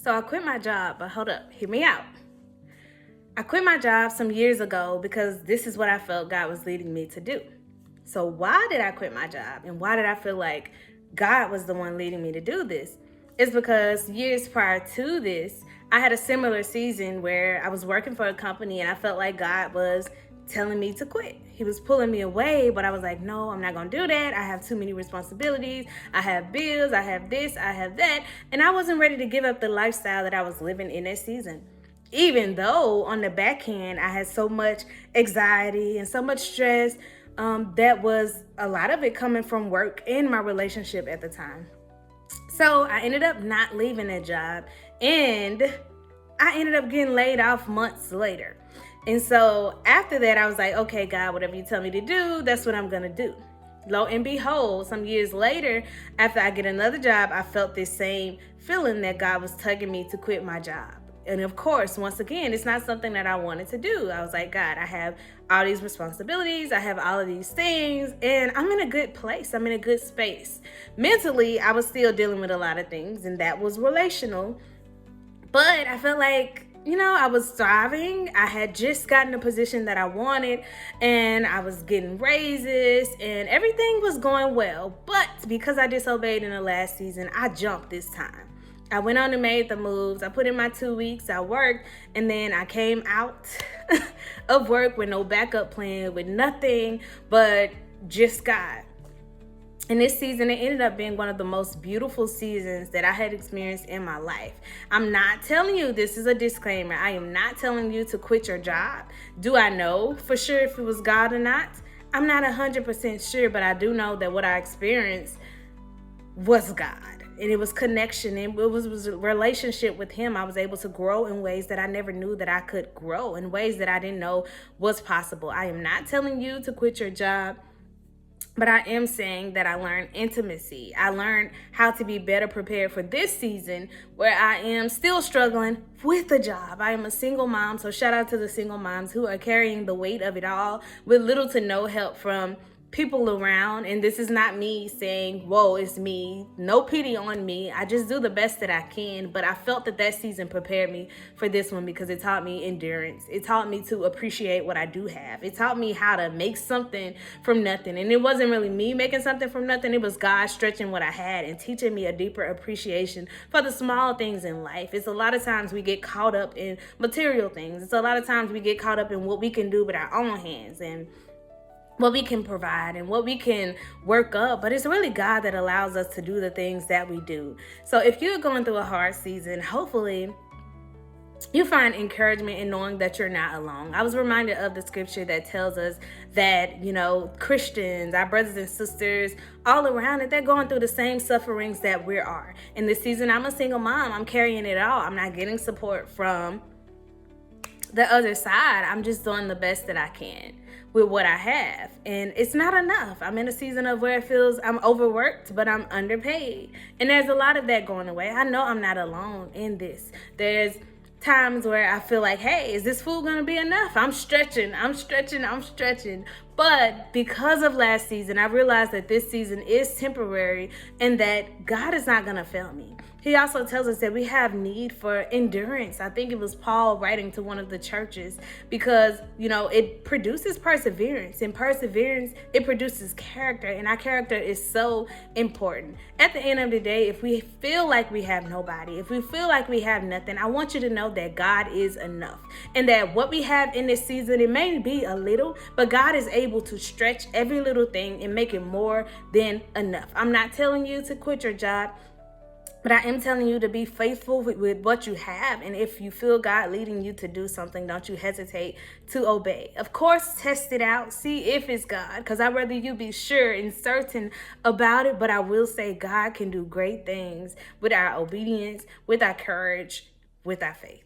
So I quit my job, but hold up, hear me out. I quit my job some years ago because this is what I felt God was leading me to do. So why did I quit my job? And why did I feel like God was the one leading me to do this? It's because years prior to this, I had a similar season where I was working for a company and I felt like God was telling me to quit. He was pulling me away, but I was like, no, I'm not going to do that. I have too many responsibilities. I have bills. I have this. I have that. And I wasn't ready to give up the lifestyle that I was living in that season. Even though on the back end, I had so much anxiety and so much stress, that was a lot of it coming from work and my relationship at the time. So I ended up not leaving that job, and I ended up getting laid off months later. And so after that, I was like, okay, God, whatever you tell me to do, that's what I'm going to do. Lo and behold, some years later, after I get another job, I felt this same feeling that God was tugging me to quit my job. And of course, once again, it's not something that I wanted to do. I was like, God, I have all these responsibilities. I have all of these things, and I'm in a good place. I'm in a good space. Mentally, I was still dealing with a lot of things, and that was relational. But I felt like, I was thriving. I had just gotten a position that I wanted, and I was getting raises, and everything was going well. But because I disobeyed in the last season, I jumped this time. I went on and made the moves. I put in my 2 weeks. I worked, and then I came out of work with no backup plan, with nothing but just God. And this season, it ended up being one of the most beautiful seasons that I had experienced in my life. I'm not telling you, this is a disclaimer, I am not telling you to quit your job. Do I know for sure if it was God or not? I'm not 100% sure, but I do know that what I experienced was God. And it was connection, and it was a relationship with Him. I was able to grow in ways that I never knew that I could grow, in ways that I didn't know was possible. I am not telling you to quit your job, but I am saying that I learned intimacy. I learned how to be better prepared for this season where I am still struggling with a job. I am a single mom, so shout out to the single moms who are carrying the weight of it all with little to no help from people around. And this is not me saying, whoa, it's me. No pity on me. I just do the best that I can. But I felt that season prepared me for this one because it taught me endurance. It taught me to appreciate what I do have. It taught me how to make something from nothing. And it wasn't really me making something from nothing. It was God stretching what I had and teaching me a deeper appreciation for the small things in life. It's a lot of times we get caught up in material things. It's a lot of times we get caught up in what we can do with our own hands and what we can provide and what we can work up, but it's really God that allows us to do the things that we do. So if you're going through a hard season, hopefully you find encouragement in knowing that you're not alone. I was reminded of the scripture that tells us that, Christians, our brothers and sisters all around it, they're going through the same sufferings that we are. In this season, I'm a single mom. I'm carrying it all. I'm not getting support from the other side. I'm just doing the best that I can with what I have. And it's not enough. I'm in a season of where it feels I'm overworked, but I'm underpaid. And there's a lot of that going away. I know I'm not alone in this. There's times where I feel like, hey, is this food going to be enough? I'm stretching. But because of last season, I realized that this season is temporary and that God is not going to fail me. He also tells us that we have need for endurance. I think it was Paul writing to one of the churches because, it produces perseverance, and perseverance, it produces character, and our character is so important. At the end of the day, if we feel like we have nobody, if we feel like we have nothing, I want you to know that God is enough, and that what we have in this season, it may be a little, but God is able to stretch every little thing and make it more than enough. I'm not telling you to quit your job, but I am telling you to be faithful with what you have. And if you feel God leading you to do something, don't you hesitate to obey. Of course, test it out. See if it's God, because I'd rather you be sure and certain about it. But I will say God can do great things with our obedience, with our courage, with our faith.